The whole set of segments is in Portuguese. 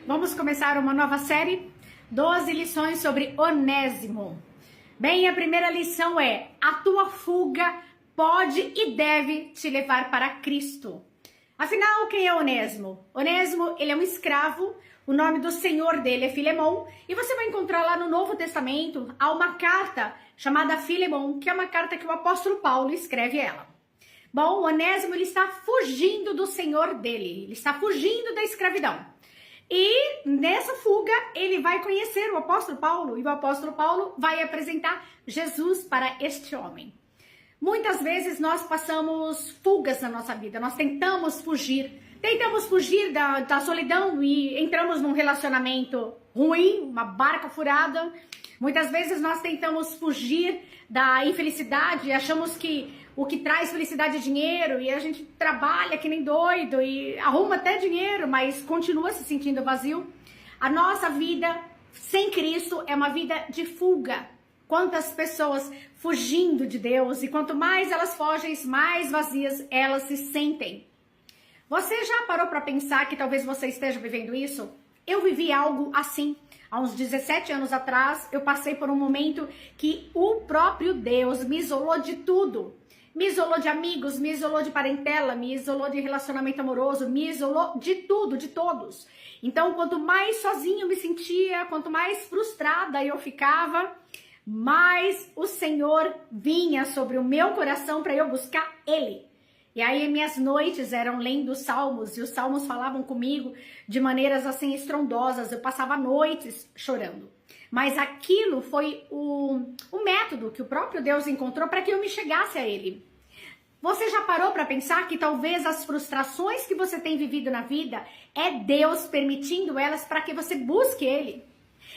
Vamos começar uma nova série, 12 lições sobre Onésimo. Bem, a primeira lição é: a tua fuga pode e deve te levar para Cristo. Afinal, quem é Onésimo? Onésimo, ele é um escravo, o nome do senhor dele é Filemon, e você vai encontrar lá no Novo Testamento, há uma carta chamada Filemon, que é uma carta que o apóstolo Paulo escreve ela. Bom, Onésimo, ele está fugindo do senhor dele, ele está fugindo da escravidão. E nessa fuga, ele vai conhecer o apóstolo Paulo, e o apóstolo Paulo vai apresentar Jesus para este homem. Muitas vezes nós passamos fugas na nossa vida, nós tentamos fugir da solidão e entramos num relacionamento ruim, uma barca furada. Muitas vezes nós tentamos fugir da infelicidade, achamos que o que traz felicidade é dinheiro, e a gente trabalha que nem doido e arruma até dinheiro, mas continua se sentindo vazio. A nossa vida sem Cristo é uma vida de fuga. Quantas pessoas fugindo de Deus, e quanto mais elas fogem, mais vazias elas se sentem. Você já parou para pensar que talvez você esteja vivendo isso? Eu vivi algo assim. Há uns 17 anos atrás, eu passei por um momento que o próprio Deus me isolou de tudo. Me isolou de amigos, me isolou de parentela, me isolou de relacionamento amoroso, me isolou de tudo, de todos. Então, quanto mais sozinho eu me sentia, quanto mais frustrada eu ficava, mais o Senhor vinha sobre o meu coração para eu buscar Ele. E aí minhas noites eram lendo os salmos, e os salmos falavam comigo de maneiras assim estrondosas. Eu passava noites chorando. Mas aquilo foi o método que o próprio Deus encontrou para que eu me chegasse a Ele. Você já parou para pensar que talvez as frustrações que você tem vivido na vida é Deus permitindo elas para que você busque Ele?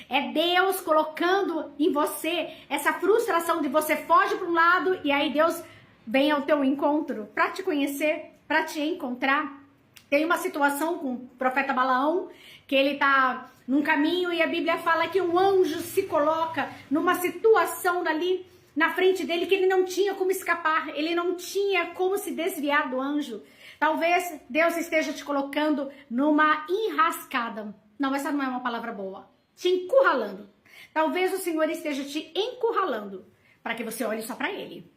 É Deus colocando em você essa frustração de você foge para um lado e aí Deus vem ao teu encontro para te conhecer, para te encontrar. Tem uma situação com o profeta Balaão, que ele está num caminho e a Bíblia fala que um anjo se coloca numa situação ali na frente dele que ele não tinha como escapar, ele não tinha como se desviar do anjo. Talvez Deus esteja te colocando numa enrascada. Não, essa não é uma palavra boa. Te encurralando. Talvez o Senhor esteja te encurralando para que você olhe só para Ele.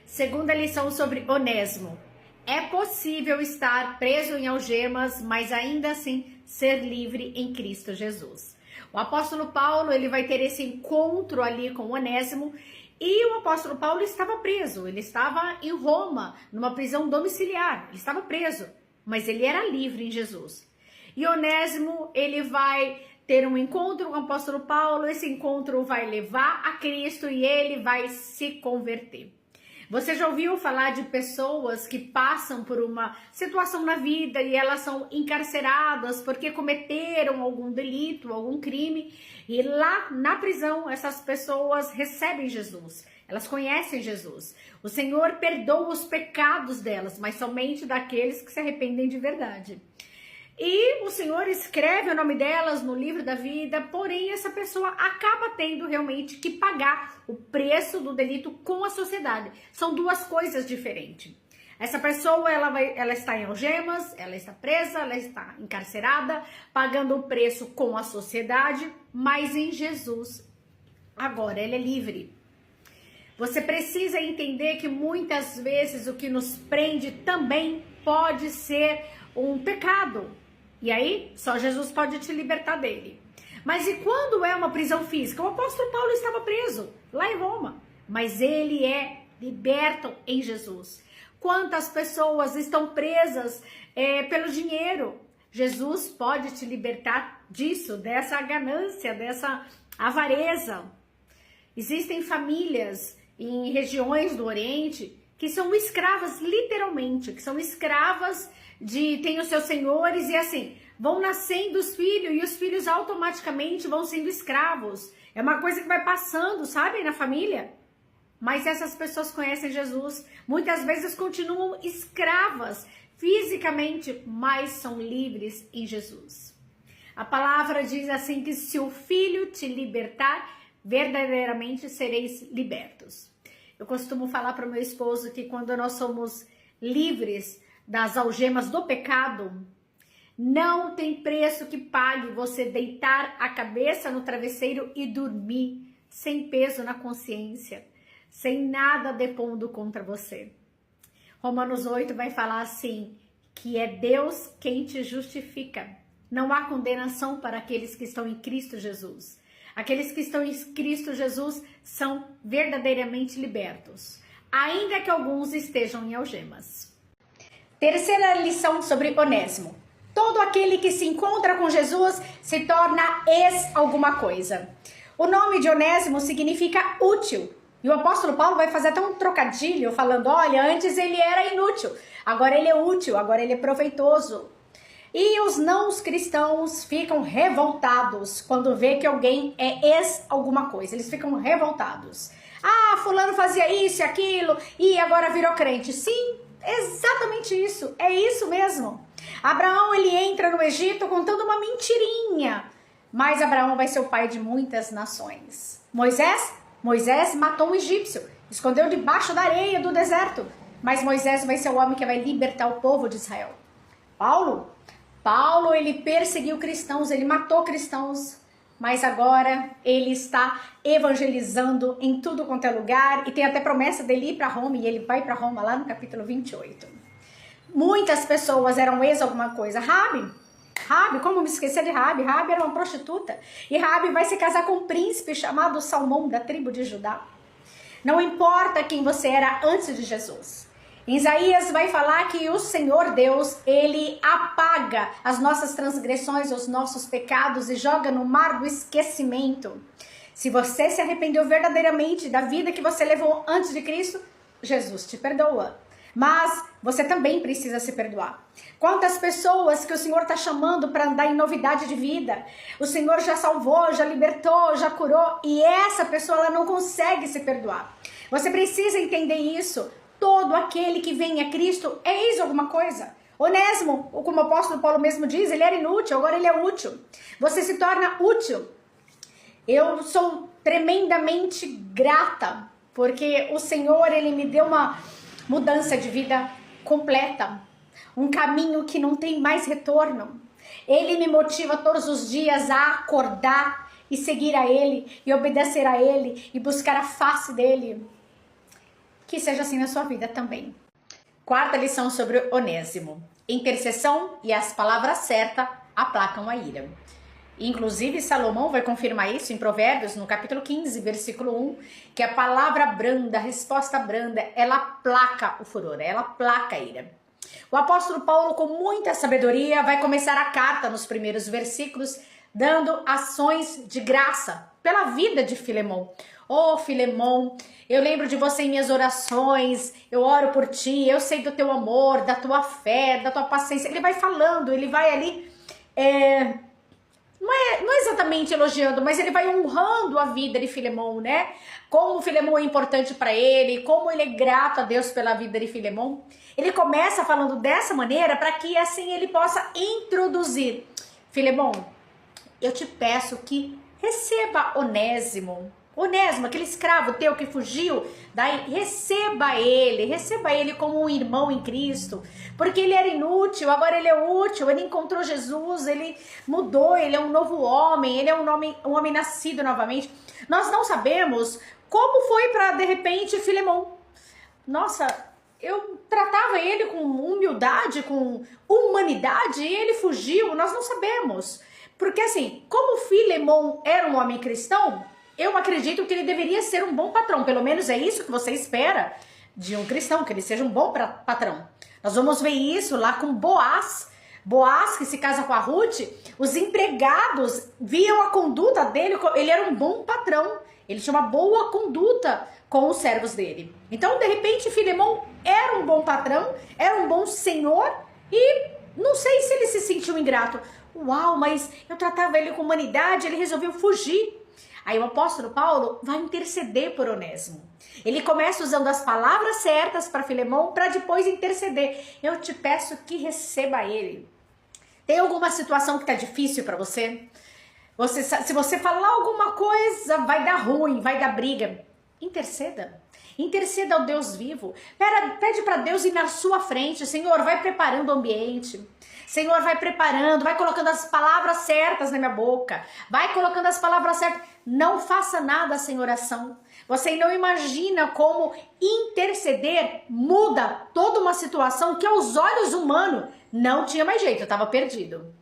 Segunda lição sobre Onésimo. É possível estar preso em algemas, mas ainda assim ser livre em Cristo Jesus. O apóstolo Paulo, ele vai ter esse encontro ali com Onésimo, e o apóstolo Paulo estava preso, ele estava em Roma, numa prisão domiciliar, ele estava preso, mas ele era livre em Jesus. E Onésimo, ele vai ter um encontro com o apóstolo Paulo, esse encontro vai levar a Cristo e ele vai se converter. Você já ouviu falar de pessoas que passam por uma situação na vida e elas são encarceradas porque cometeram algum delito, algum crime, e lá na prisão essas pessoas recebem Jesus, elas conhecem Jesus. O Senhor perdoa os pecados delas, mas somente daqueles que se arrependem de verdade. E o Senhor escreve o nome delas no livro da vida, porém essa pessoa acaba tendo realmente que pagar o preço do delito com a sociedade. São duas coisas diferentes. Essa pessoa, ela está em algemas, ela está presa, ela está encarcerada, pagando o preço com a sociedade, mas em Jesus, agora ela é livre. Você precisa entender que muitas vezes o que nos prende também pode ser um pecado. E aí, só Jesus pode te libertar dele. Mas e quando é uma prisão física? O apóstolo Paulo estava preso lá em Roma, mas ele é liberto em Jesus. Quantas pessoas estão presas pelo dinheiro? Jesus pode te libertar disso, dessa ganância, dessa avareza. Existem famílias em regiões do Oriente que são escravas, literalmente, que são escravas tem os seus senhores e assim, vão nascendo os filhos e os filhos automaticamente vão sendo escravos. É uma coisa que vai passando, sabe, na família. Mas essas pessoas conhecem Jesus, muitas vezes continuam escravas fisicamente, mas são livres em Jesus. A palavra diz assim que se o Filho te libertar, verdadeiramente sereis libertos. Eu costumo falar para o meu esposo que quando nós somos livres das algemas do pecado, Não tem preço que pague você deitar a cabeça no travesseiro e dormir sem peso na consciência, sem nada depondo contra você. Romanos 8 vai falar assim, que é Deus quem te justifica. Não há condenação para aqueles que estão em Cristo Jesus. Aqueles que estão em Cristo Jesus são verdadeiramente libertos, ainda que alguns estejam em algemas. Terceira lição sobre Onésimo. Todo aquele que se encontra com Jesus se torna alguma coisa. O nome de Onésimo significa útil. E o apóstolo Paulo vai fazer até um trocadilho falando, olha, antes ele era inútil, agora ele é útil, agora ele é proveitoso. E os não cristãos ficam revoltados quando vê que alguém é alguma coisa. Eles ficam revoltados. Ah, fulano fazia isso e aquilo e agora virou crente. Sim, exatamente isso. É isso mesmo. Abraão, ele entra no Egito contando uma mentirinha. Mas Abraão vai ser o pai de muitas nações. Moisés matou um egípcio. Escondeu debaixo da areia do deserto. Mas Moisés vai ser o homem que vai libertar o povo de Israel. Paulo, ele perseguiu cristãos, ele matou cristãos, mas agora ele está evangelizando em tudo quanto é lugar, e tem até promessa dele ir para Roma, e ele vai para Roma lá no capítulo 28. Muitas pessoas eram alguma coisa. Rabi, como me esquecer de Rabi? Rabi era uma prostituta, e Rabi vai se casar com um príncipe chamado Salmão, da tribo de Judá. Não importa quem você era antes de Jesus. Isaías vai falar que o Senhor Deus, ele apaga as nossas transgressões, os nossos pecados e joga no mar do esquecimento. Se você se arrependeu verdadeiramente da vida que você levou antes de Cristo, Jesus te perdoa. Mas você também precisa se perdoar. Quantas pessoas que o Senhor está chamando para andar em novidade de vida, o Senhor já salvou, já libertou, já curou, e essa pessoa ela não consegue se perdoar. Você precisa entender isso. Todo aquele que vem a Cristo é alguma coisa. Onésimo, como o apóstolo Paulo mesmo diz, ele era inútil, agora ele é útil. Você se torna útil. Eu sou tremendamente grata, porque o Senhor, ele me deu uma mudança de vida completa. Um caminho que não tem mais retorno. Ele me motiva todos os dias a acordar e seguir a Ele, e obedecer a Ele, e buscar a face dEle. Que seja assim na sua vida também. Quarta lição sobre Onésimo. Intercessão e as palavras certas aplacam a ira. Inclusive, Salomão vai confirmar isso em Provérbios, no capítulo 15, versículo 1, que a palavra branda, a resposta branda, ela aplaca o furor, ela aplaca a ira. O apóstolo Paulo, com muita sabedoria, vai começar a carta nos primeiros versículos, dando ações de graça pela vida de Filemão. Oh, Filemão, eu lembro de você em minhas orações, eu oro por ti, eu sei do teu amor, da tua fé, da tua paciência. Ele vai falando, ele vai ali, não é exatamente elogiando, mas ele vai honrando a vida de Filemão, né? Como Filemão é importante para ele, como ele é grato a Deus pela vida de Filemão. Ele começa falando dessa maneira para que assim ele possa introduzir. Filemão, eu te peço que receba Onésimo, aquele escravo teu que fugiu, daí receba ele como um irmão em Cristo, porque ele era inútil, agora ele é útil, ele encontrou Jesus, ele mudou, ele é um novo homem, ele é um homem nascido novamente. Nós não sabemos como foi para, de repente, Filemão. Nossa, eu tratava ele com humildade, com humanidade, e ele fugiu, nós não sabemos. Porque assim, como Filemão era um homem cristão, eu acredito que ele deveria ser um bom patrão. Pelo menos é isso que você espera de um cristão, que ele seja um bom patrão. Nós vamos ver isso lá com Boaz. Boaz, que se casa com a Ruth, os empregados viam a conduta dele, ele era um bom patrão. Ele tinha uma boa conduta com os servos dele. Então, de repente, Filemão era um bom patrão, era um bom senhor e não sei se ele se sentiu ingrato. Uau, mas eu tratava ele com humanidade, ele resolveu fugir. Aí o apóstolo Paulo vai interceder por Onésimo. Ele começa usando as palavras certas para Filemão para depois interceder. Eu te peço que receba ele. Tem alguma situação que está difícil para você? Se você falar alguma coisa, vai dar ruim, vai dar briga. Interceda. Interceda ao Deus vivo. Pede para Deus ir na sua frente. Senhor, vai preparando o ambiente. Senhor, vai preparando, vai colocando as palavras certas na minha boca, vai colocando as palavras certas. Não faça nada sem oração. Você não imagina como interceder muda toda uma situação que aos olhos humanos não tinha mais jeito, eu estava perdido.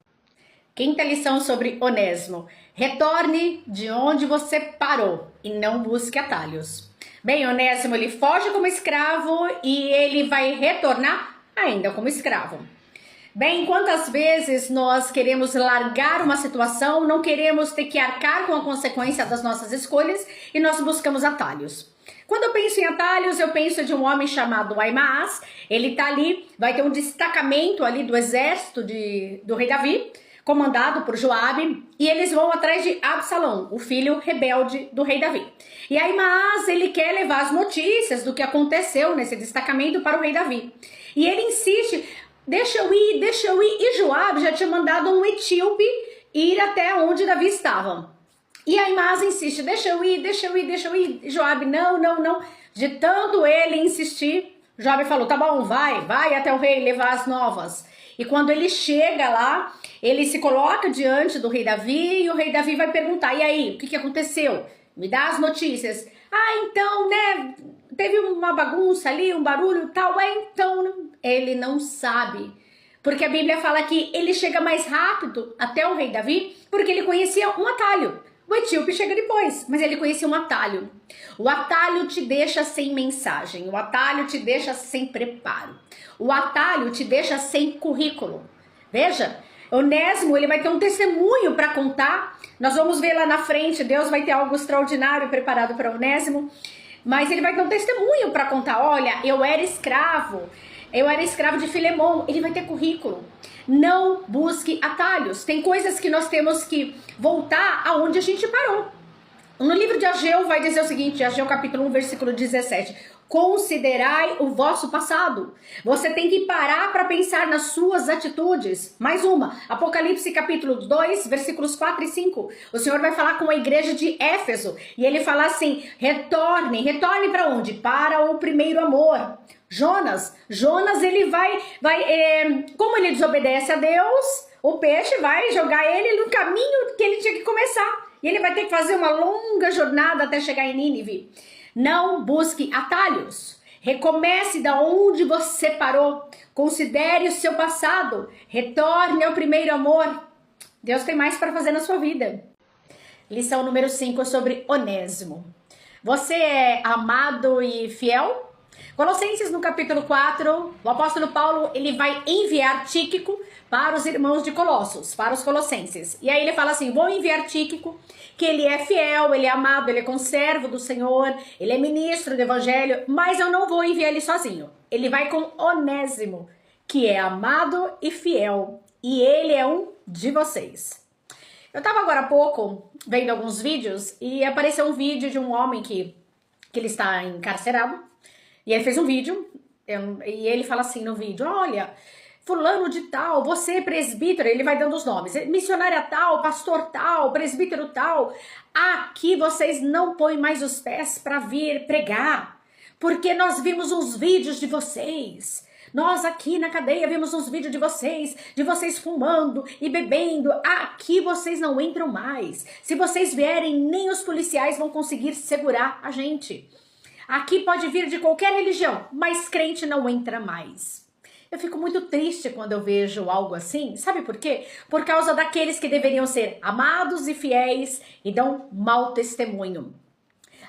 Quinta lição sobre Onésimo. Retorne de onde você parou e não busque atalhos. Bem, Onésimo, ele foge como escravo e ele vai retornar ainda como escravo. Bem, quantas vezes nós queremos largar uma situação, não queremos ter que arcar com a consequência das nossas escolhas e nós buscamos atalhos. Quando eu penso em atalhos, eu penso de um homem chamado Ahimaaz. Ele tá ali, vai ter um destacamento ali do exército do rei Davi, comandado por Joabe, e eles vão atrás de Absalão, o filho rebelde do rei Davi. E Ahimaaz, ele quer levar as notícias do que aconteceu nesse destacamento para o rei Davi. E ele insiste, deixa eu ir, e Joabe já tinha mandado um etíope ir até onde Davi estava. E Ahimaaz insiste, deixa eu ir, e Joabe, não. De tanto ele insistir, Joabe falou, tá bom, vai até o rei levar as novas. E quando ele chega lá, ele se coloca diante do rei Davi e o rei Davi vai perguntar, e aí, o que aconteceu? Me dá as notícias. Então, né, teve uma bagunça ali, um barulho e tal. Então, ele não sabe. Porque a Bíblia fala que ele chega mais rápido até o rei Davi porque ele conhecia um atalho. O etíope chega depois, mas ele conhecia um atalho. O atalho te deixa sem mensagem, o atalho te deixa sem preparo. O atalho te deixa sem currículo. Veja, Onésimo, ele vai ter um testemunho para contar. Nós vamos ver lá na frente, Deus vai ter algo extraordinário preparado para Onésimo. Mas ele vai ter um testemunho para contar. Olha, eu era escravo de Filemon. Ele vai ter currículo. Não busque atalhos. Tem coisas que nós temos que voltar aonde a gente parou. No livro de Ageu vai dizer o seguinte, Ageu capítulo 1, versículo 17. Considerai o vosso passado. Você tem que parar para pensar nas suas atitudes. Mais uma, Apocalipse capítulo 2, versículos 4 e 5. O Senhor vai falar com a igreja de Éfeso. E ele fala assim, retorne para onde? Para o primeiro amor. Jonas, ele vai como ele desobedece a Deus, o peixe vai jogar ele no caminho que ele tinha que começar. E ele vai ter que fazer uma longa jornada até chegar em Nínive. Não busque atalhos. Recomece da onde você parou. Considere o seu passado. Retorne ao primeiro amor. Deus tem mais para fazer na sua vida. Lição número 5 sobre Onésimo. Você é amado e fiel? Colossenses no capítulo 4, o apóstolo Paulo, ele vai enviar Tíquico para os irmãos de Colossos, para os colossenses. E aí ele fala assim, vou enviar Tíquico, que ele é fiel, ele é amado, ele é conservo do Senhor, ele é ministro do evangelho, mas eu não vou enviar ele sozinho. Ele vai com Onésimo, que é amado e fiel, e ele é um de vocês. Eu estava agora há pouco vendo alguns vídeos e apareceu um vídeo de um homem que ele está encarcerado. E ele fez um vídeo, e ele fala assim no vídeo, olha, fulano de tal, você é presbítero, ele vai dando os nomes, missionária tal, pastor tal, presbítero tal, aqui vocês não põem mais os pés para vir pregar, porque nós vimos uns vídeos de vocês, nós aqui na cadeia vimos uns vídeos de vocês fumando e bebendo, aqui vocês não entram mais, se vocês vierem nem os policiais vão conseguir segurar a gente. Aqui pode vir de qualquer religião, mas crente não entra mais. Eu fico muito triste quando eu vejo algo assim. Sabe por quê? Por causa daqueles que deveriam ser amados e fiéis e dão mau testemunho.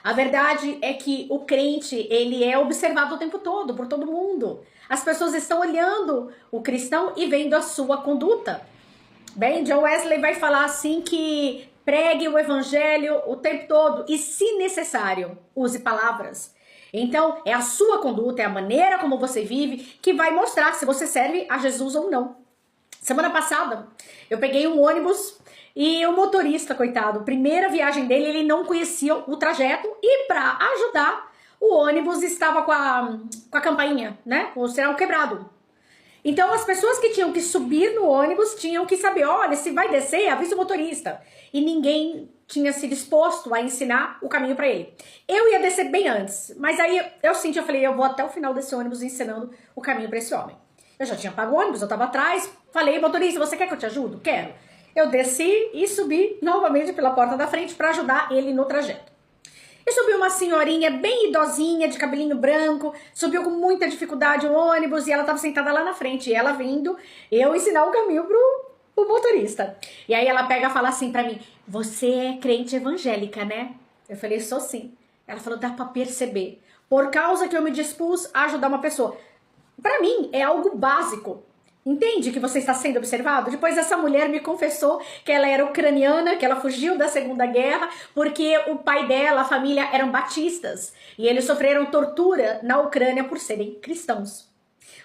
A verdade é que o crente, ele é observado o tempo todo, por todo mundo. As pessoas estão olhando o cristão e vendo a sua conduta. Bem, John Wesley vai falar assim que pregue o evangelho o tempo todo e, se necessário, use palavras. Então, é a sua conduta, é a maneira como você vive que vai mostrar se você serve a Jesus ou não. Semana passada, eu peguei um ônibus e o motorista, coitado, primeira viagem dele, ele não conhecia o trajeto e para ajudar, o ônibus estava com a campainha, né? Com o sinal quebrado. Então, as pessoas que tinham que subir no ônibus tinham que saber, olha, se vai descer, avisa o motorista. E ninguém tinha se disposto a ensinar o caminho para ele. Eu ia descer bem antes, mas aí eu falei, eu vou até o final desse ônibus ensinando o caminho para esse homem. Eu já tinha pago o ônibus, eu tava atrás, falei, motorista, você quer que eu te ajude? Quero. Eu desci e subi novamente pela porta da frente para ajudar ele no trajeto. E subiu uma senhorinha bem idosinha, de cabelinho branco, subiu com muita dificuldade o ônibus e ela estava sentada lá na frente. E ela vindo, eu ensinar o caminho pro motorista. E aí ela pega e fala assim pra mim, você é crente evangélica, né? Eu falei, sou sim. Ela falou, dá pra perceber. Por causa que eu me dispus a ajudar uma pessoa. Pra mim, é algo básico. Entende que você está sendo observado? Depois essa mulher me confessou que ela era ucraniana, que ela fugiu da Segunda Guerra, porque o pai dela, a família, eram batistas. E eles sofreram tortura na Ucrânia por serem cristãos.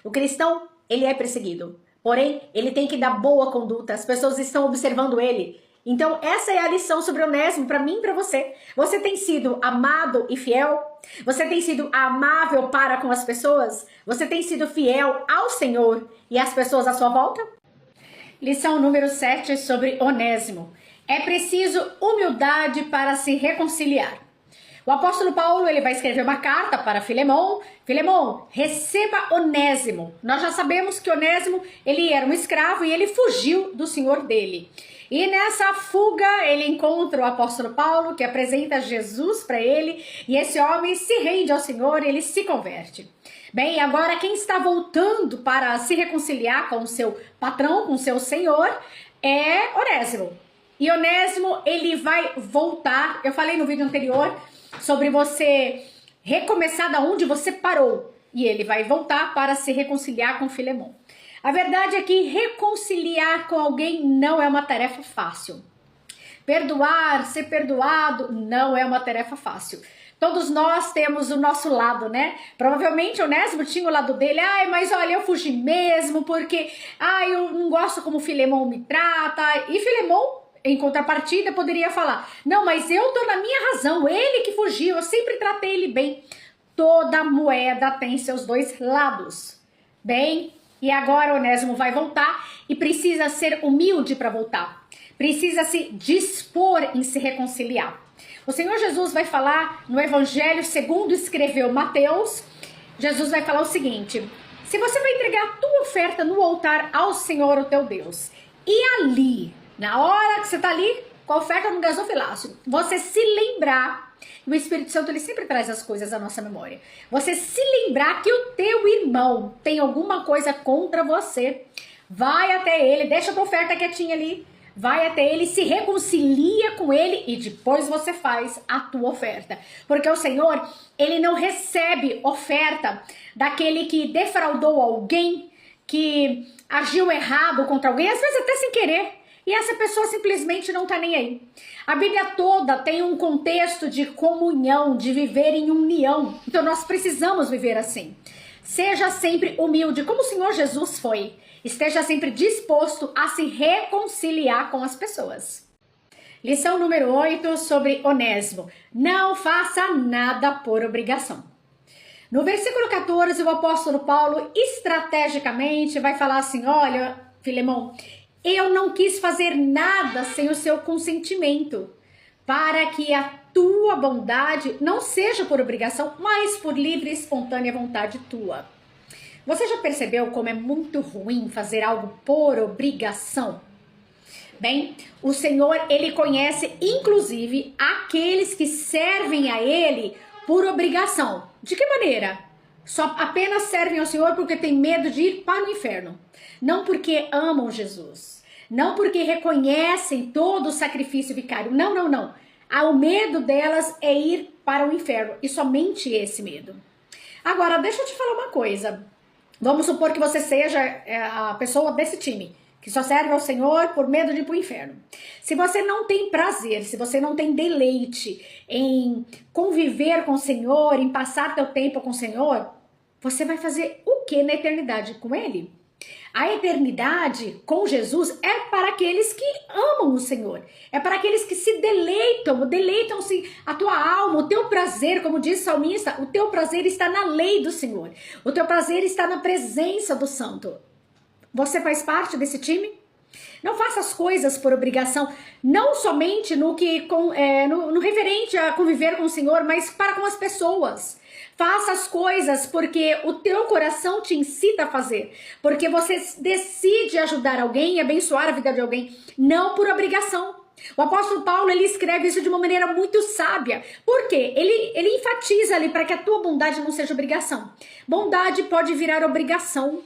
O cristão, ele é perseguido. Porém, ele tem que dar boa conduta. As pessoas estão observando ele. Então, essa é a lição sobre Onésimo para mim e para você. Você tem sido amado e fiel? Você tem sido amável para com as pessoas? Você tem sido fiel ao Senhor e às pessoas à sua volta? Lição número 7 sobre Onésimo. É preciso humildade para se reconciliar. O apóstolo Paulo, ele vai escrever uma carta para Filemão. Filemão, receba Onésimo. Nós já sabemos que Onésimo, ele era um escravo e ele fugiu do senhor dele. E nessa fuga, ele encontra o apóstolo Paulo, que apresenta Jesus para ele, e esse homem se rende ao Senhor e ele se converte. Bem, agora quem está voltando para se reconciliar com o seu patrão, com o seu senhor, é Onésimo. E Onésimo, ele vai voltar. Eu falei no vídeo anterior sobre você recomeçar da onde você parou. E ele vai voltar para se reconciliar com Filemão. A verdade é que reconciliar com alguém não é uma tarefa fácil. Perdoar, ser perdoado, não é uma tarefa fácil. Todos nós temos o nosso lado, né? Provavelmente Onésimo tinha o lado dele. Ai, mas olha, eu fugi mesmo porque eu não gosto como Filemão me trata. E Filemão, em contrapartida, poderia falar, não, mas eu tô na minha razão, ele que fugiu, eu sempre tratei ele bem. Toda moeda tem seus dois lados. Bem, e agora Onésimo vai voltar e precisa ser humilde para voltar. Precisa se dispor em se reconciliar. O Senhor Jesus vai falar no Evangelho segundo escreveu Mateus. Jesus vai falar o seguinte, se você vai entregar a tua oferta no altar ao Senhor, o teu Deus, e ali, na hora que você está ali, com a oferta no gasofilácio, você se lembrar, o Espírito Santo ele sempre traz as coisas à nossa memória, você se lembrar que o teu irmão tem alguma coisa contra você, vai até ele, deixa a tua oferta quietinha ali, vai até ele, se reconcilia com ele e depois você faz a tua oferta. Porque o Senhor, ele não recebe oferta daquele que defraudou alguém, que agiu errado contra alguém, às vezes até sem querer. E essa pessoa simplesmente não tá nem aí. A Bíblia toda tem um contexto de comunhão, de viver em união. Então nós precisamos viver assim. Seja sempre humilde, como o Senhor Jesus foi. Esteja sempre disposto a se reconciliar com as pessoas. Lição número 8 sobre Onésimo. Não faça nada por obrigação. No versículo 14, o apóstolo Paulo estrategicamente vai falar assim, olha, Filemão, eu não quis fazer nada sem o seu consentimento, para que a tua bondade não seja por obrigação, mas por livre e espontânea vontade tua. Você já percebeu como é muito ruim fazer algo por obrigação? Bem, o Senhor, ele conhece inclusive aqueles que servem a ele por obrigação. De que maneira? Só apenas servem ao Senhor porque tem medo de ir para o inferno. Não porque amam Jesus. Não porque reconhecem todo o sacrifício vicário. Não, não, não. O medo delas é ir para o inferno. E somente esse medo. Agora, deixa eu te falar uma coisa. Vamos supor que você seja a pessoa desse time, que só serve ao Senhor por medo de ir para o inferno. Se você não tem prazer, se você não tem deleite em conviver com o Senhor, em passar teu tempo com o Senhor, você vai fazer o que na eternidade com Ele? A eternidade com Jesus é para aqueles que amam o Senhor. É para aqueles que se deleitam-se a tua alma, o teu prazer, como diz o salmista, o teu prazer está na lei do Senhor. O teu prazer está na presença do Santo. Você faz parte desse time? Não faça as coisas por obrigação, não somente no referente a conviver com o Senhor, mas para com as pessoas. Faça as coisas porque o teu coração te incita a fazer. Porque você decide ajudar alguém e abençoar a vida de alguém, não por obrigação. O apóstolo Paulo, ele escreve isso de uma maneira muito sábia. Por quê? Ele enfatiza ali para que a tua bondade não seja obrigação. Bondade pode virar obrigação.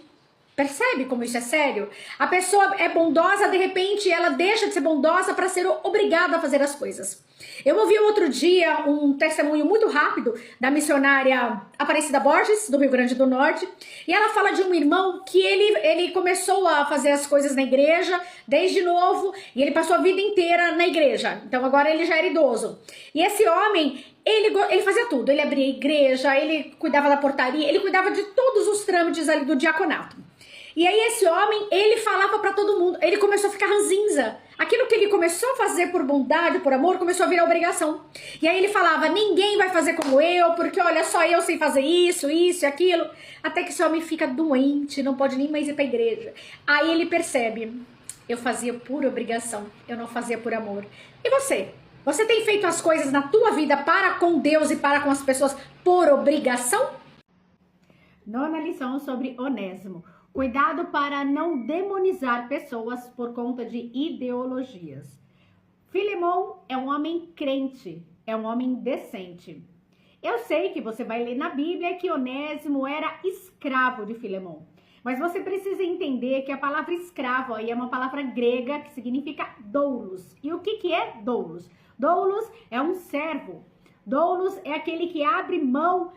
Percebe como isso é sério? A pessoa é bondosa, de repente ela deixa de ser bondosa para ser obrigada a fazer as coisas. Eu ouvi outro dia um testemunho muito rápido da missionária Aparecida Borges, do Rio Grande do Norte, e ela fala de um irmão que ele começou a fazer as coisas na igreja desde novo, e ele passou a vida inteira na igreja, então agora ele já era idoso. E esse homem, ele fazia tudo, ele abria a igreja, ele cuidava da portaria, ele cuidava de todos os trâmites ali do diaconato. E aí esse homem, ele falava pra todo mundo, ele começou a ficar ranzinza. Aquilo que ele começou a fazer por bondade, por amor, começou a virar obrigação. E aí ele falava, ninguém vai fazer como eu, porque olha, só eu sei fazer isso e aquilo. Até que esse homem fica doente, não pode nem mais ir pra igreja. Aí ele percebe, eu fazia por obrigação, eu não fazia por amor. E você? Você tem feito as coisas na tua vida para com Deus e para com as pessoas por obrigação? Nona lição sobre Onésimo. Cuidado para não demonizar pessoas por conta de ideologias. Filemon é um homem crente, é um homem decente. Eu sei que você vai ler na Bíblia que Onésimo era escravo de Filemon. Mas você precisa entender que a palavra escravo aí é uma palavra grega que significa doulos. E o que é doulos? Doulos é um servo. Doulos é aquele que abre mão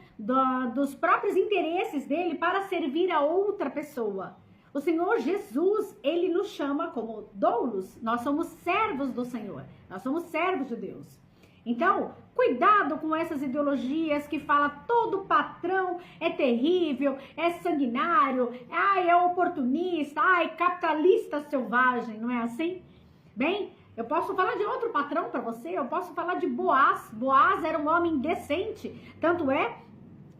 dos próprios interesses dele para servir a outra pessoa. O Senhor Jesus, ele nos chama como doulos. Nós somos servos do Senhor. Nós somos servos de Deus. Então, cuidado com essas ideologias que falam todo patrão é terrível, é sanguinário, é oportunista, capitalista selvagem, não é assim? Bem, eu posso falar de outro patrão para você, eu posso falar de Boaz. Boaz era um homem decente, tanto é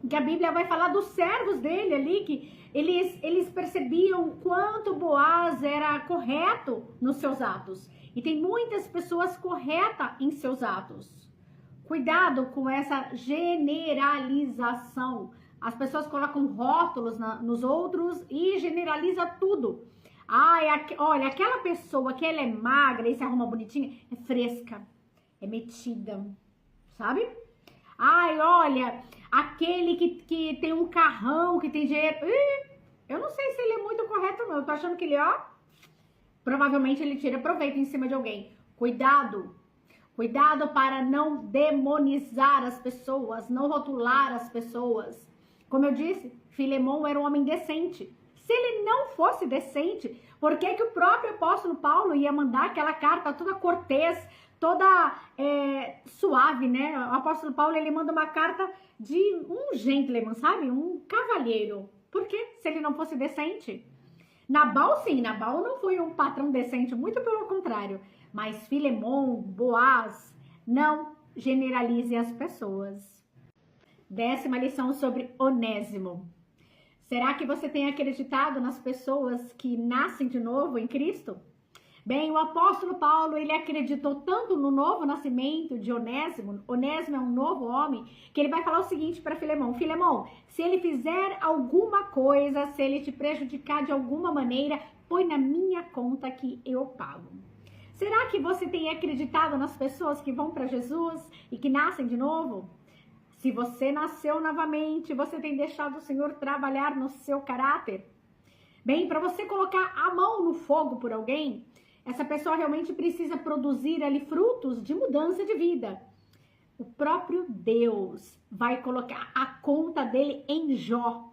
que a Bíblia vai falar dos servos dele ali, que eles percebiam quanto Boaz era correto nos seus atos. E tem muitas pessoas corretas em seus atos. Cuidado com essa generalização. As pessoas colocam rótulos nos outros e generaliza tudo. Olha, aquela pessoa que ela é magra e se arruma bonitinha, é fresca, é metida, sabe? Olha, aquele que tem um carrão, que tem dinheiro, eu não sei se ele é muito correto não, eu tô achando que ele, provavelmente ele tira proveito em cima de alguém. Cuidado para não demonizar as pessoas, não rotular as pessoas. Como eu disse, Filemon era um homem decente. Se ele não fosse decente, por que o próprio apóstolo Paulo ia mandar aquela carta toda cortês, toda suave, né? O apóstolo Paulo, ele manda uma carta de um gentleman, sabe? Um cavalheiro. Por quê? Se ele não fosse decente? Nabal, sim, Nabal não foi um patrão decente, muito pelo contrário. Mas Filemon, Boaz, não generalize as pessoas. 10ª lição sobre Onésimo. Será que você tem acreditado nas pessoas que nascem de novo em Cristo? Bem, o apóstolo Paulo, ele acreditou tanto no novo nascimento de Onésimo. Onésimo é um novo homem, que ele vai falar o seguinte para Filemon. Filemon, se ele fizer alguma coisa, se ele te prejudicar de alguma maneira, põe na minha conta que eu pago. Será que você tem acreditado nas pessoas que vão para Jesus e que nascem de novo? Se você nasceu novamente, você tem deixado o Senhor trabalhar no seu caráter? Bem, para você colocar a mão no fogo por alguém, essa pessoa realmente precisa produzir ali frutos de mudança de vida. O próprio Deus vai colocar a conta dele em Jó.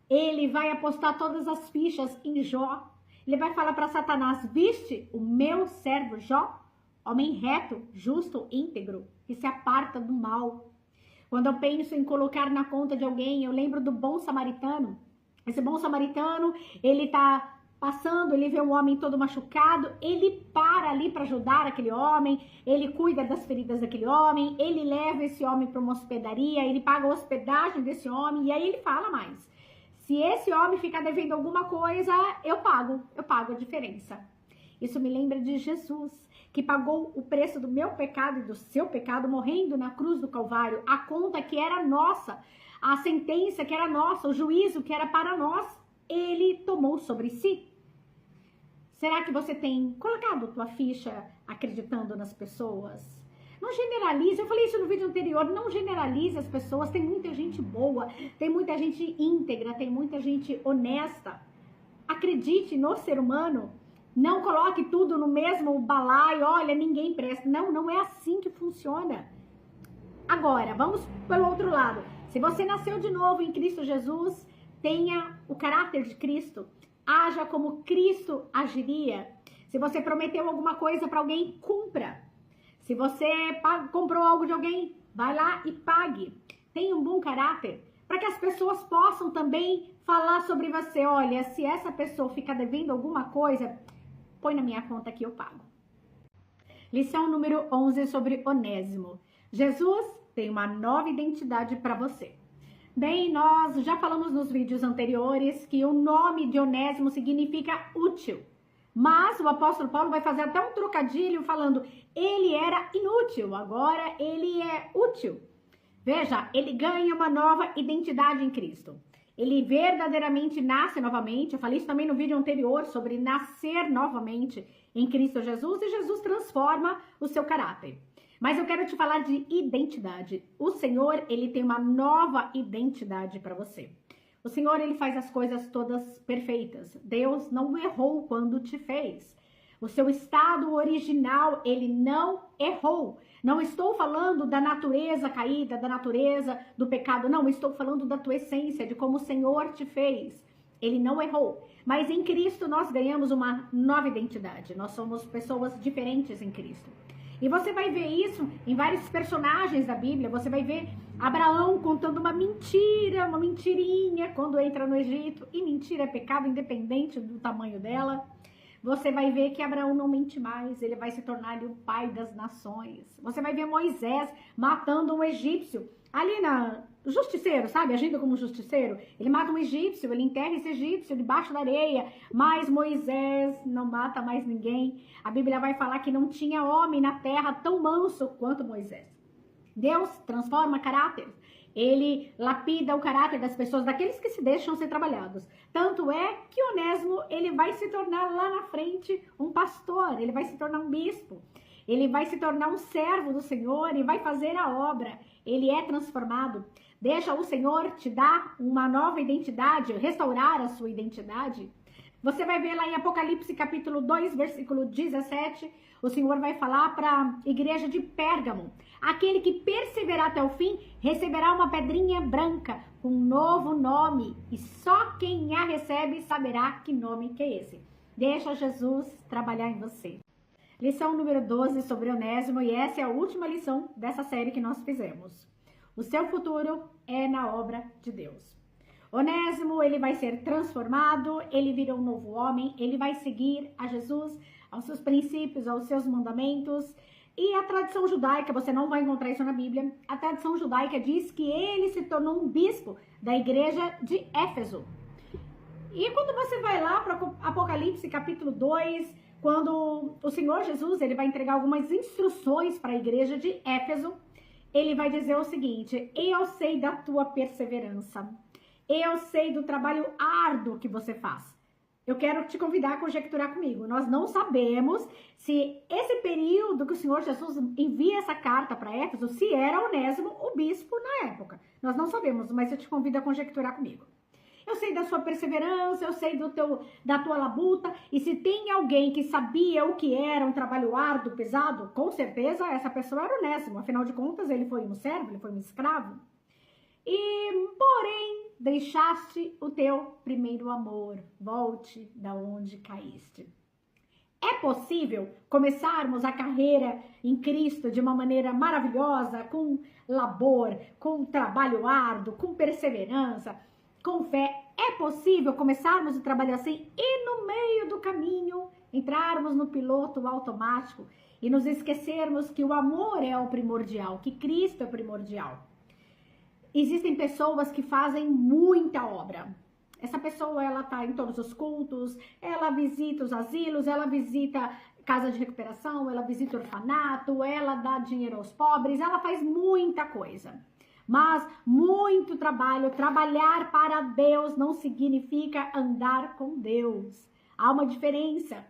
Ele vai apostar todas as fichas em Jó. Ele vai falar para Satanás, viste o meu servo Jó? Homem reto, justo, íntegro, que se aparta do mal. Quando eu penso em colocar na conta de alguém, eu lembro do bom samaritano. Esse bom samaritano, ele tá passando, ele vê um homem todo machucado, ele para ali para ajudar aquele homem, ele cuida das feridas daquele homem, ele leva esse homem para uma hospedaria, ele paga a hospedagem desse homem, e aí ele fala mais. Se esse homem ficar devendo alguma coisa, eu pago a diferença. Isso me lembra de Jesus, que pagou o preço do meu pecado e do seu pecado, morrendo na cruz do Calvário, a conta que era nossa, a sentença que era nossa, o juízo que era para nós, ele tomou sobre si. Será que você tem colocado tua ficha acreditando nas pessoas? Não generalize, eu falei isso no vídeo anterior, não generalize as pessoas, tem muita gente boa, tem muita gente íntegra, tem muita gente honesta. Acredite no ser humano, não coloque tudo no mesmo balaio, olha, ninguém presta. Não, não é assim que funciona. Agora, vamos pelo outro lado. Se você nasceu de novo em Cristo Jesus, tenha o caráter de Cristo, haja como Cristo agiria. Se você prometeu alguma coisa para alguém, cumpra. Se você comprou algo de alguém, vai lá e pague. Tenha um bom caráter, para que as pessoas possam também falar sobre você. Olha, se essa pessoa fica devendo alguma coisa, põe na minha conta que eu pago. Lição número 11 sobre Onésimo. Jesus tem uma nova identidade para você. Bem, nós já falamos nos vídeos anteriores que o nome de Onésimo significa útil. Mas o apóstolo Paulo vai fazer até um trocadilho falando, ele era inútil, agora ele é útil. Veja, ele ganha uma nova identidade em Cristo. Ele verdadeiramente nasce novamente. Eu falei isso também no vídeo anterior sobre nascer novamente em Cristo Jesus. E Jesus transforma o seu caráter. Mas eu quero te falar de identidade. O Senhor, ele tem uma nova identidade para você. O Senhor, ele faz as coisas todas perfeitas. Deus não errou quando te fez. O seu estado original, ele não errou. Não estou falando da natureza caída, da natureza do pecado. Não, estou falando da tua essência, de como o Senhor te fez. Ele não errou. Mas em Cristo nós ganhamos uma nova identidade. Nós somos pessoas diferentes em Cristo. E você vai ver isso em vários personagens da Bíblia. Você vai ver Abraão contando uma mentira, uma mentirinha quando entra no Egito. E mentira é pecado independente do tamanho dela. Você vai ver que Abraão não mente mais. Ele vai se tornar ali o pai das nações. Você vai ver Moisés matando um egípcio. Ali na justiceiro, sabe? Agindo como justiceiro. Ele mata um egípcio, ele enterra esse egípcio debaixo da areia. Mas Moisés não mata mais ninguém. A Bíblia vai falar que não tinha homem na terra tão manso quanto Moisés. Deus transforma caráter. Ele lapida o caráter das pessoas, daqueles que se deixam ser trabalhados. Tanto é que Onésimo, ele vai se tornar lá na frente um pastor. Ele vai se tornar um bispo. Ele vai se tornar um servo do Senhor e vai fazer a obra. Ele é transformado. Deixa o Senhor te dar uma nova identidade, restaurar a sua identidade. Você vai ver lá em Apocalipse capítulo 2, versículo 17, o Senhor vai falar para a igreja de Pérgamo. Aquele que perseverar até o fim receberá uma pedrinha branca com um novo nome. E só quem a recebe saberá que nome que é esse. Deixa Jesus trabalhar em você. Lição número 12 sobre Onésimo, e essa é a última lição dessa série que nós fizemos. O seu futuro é na obra de Deus. Onésimo, ele vai ser transformado, ele vira um novo homem, ele vai seguir a Jesus, aos seus princípios, aos seus mandamentos. E a tradição judaica, você não vai encontrar isso na Bíblia, a tradição judaica diz que ele se tornou um bispo da igreja de Éfeso. E quando você vai lá para Apocalipse capítulo 2, quando o Senhor Jesus ele vai entregar algumas instruções para a igreja de Éfeso, ele vai dizer o seguinte: eu sei da tua perseverança, eu sei do trabalho árduo que você faz. Eu quero te convidar a conjecturar comigo. Nós não sabemos se esse período que o Senhor Jesus envia essa carta para Éfeso, se era Onésimo o bispo na época. Nós não sabemos, mas eu te convido a conjecturar comigo. Eu sei da sua perseverança, eu sei da tua labuta, e se tem alguém que sabia o que era um trabalho árduo, pesado, com certeza essa pessoa era Onésimo. Afinal de contas, ele foi um servo, ele foi um escravo. E, porém, deixaste o teu primeiro amor, volte da onde caíste. É possível começarmos a carreira em Cristo de uma maneira maravilhosa, com labor, com trabalho árduo, com perseverança, com fé. É possível começarmos o trabalho assim e no meio do caminho entrarmos no piloto automático e nos esquecermos que o amor é o primordial, que Cristo é primordial. Existem pessoas que fazem muita obra. Essa pessoa, ela tá em todos os cultos, ela visita os asilos, ela visita casa de recuperação, ela visita orfanato, ela dá dinheiro aos pobres, ela faz muita coisa. Mas muito trabalho, trabalhar para Deus não significa andar com Deus. Há uma diferença.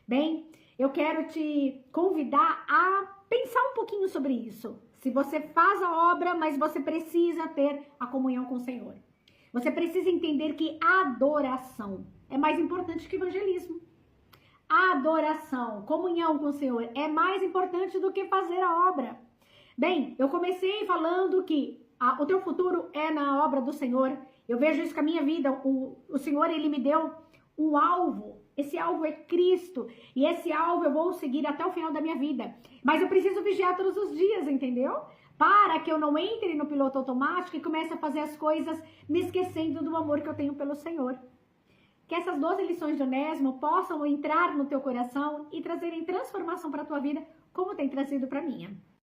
Bem, eu quero te convidar a pensar um pouquinho sobre isso. Se você faz a obra, mas você precisa ter a comunhão com o Senhor. Você precisa entender que adoração é mais importante que evangelismo. Adoração, comunhão com o Senhor é mais importante do que fazer a obra. Bem, eu comecei falando que o teu futuro é na obra do Senhor. Eu vejo isso com a minha vida. O Senhor, Ele me deu um alvo. Esse alvo é Cristo. E esse alvo eu vou seguir até o final da minha vida. Mas eu preciso vigiar todos os dias, entendeu? Para que eu não entre no piloto automático e comece a fazer as coisas me esquecendo do amor que eu tenho pelo Senhor. Que essas 12 lições de Onésimo possam entrar no teu coração e trazerem transformação para a tua vida, como tem trazido para a minha.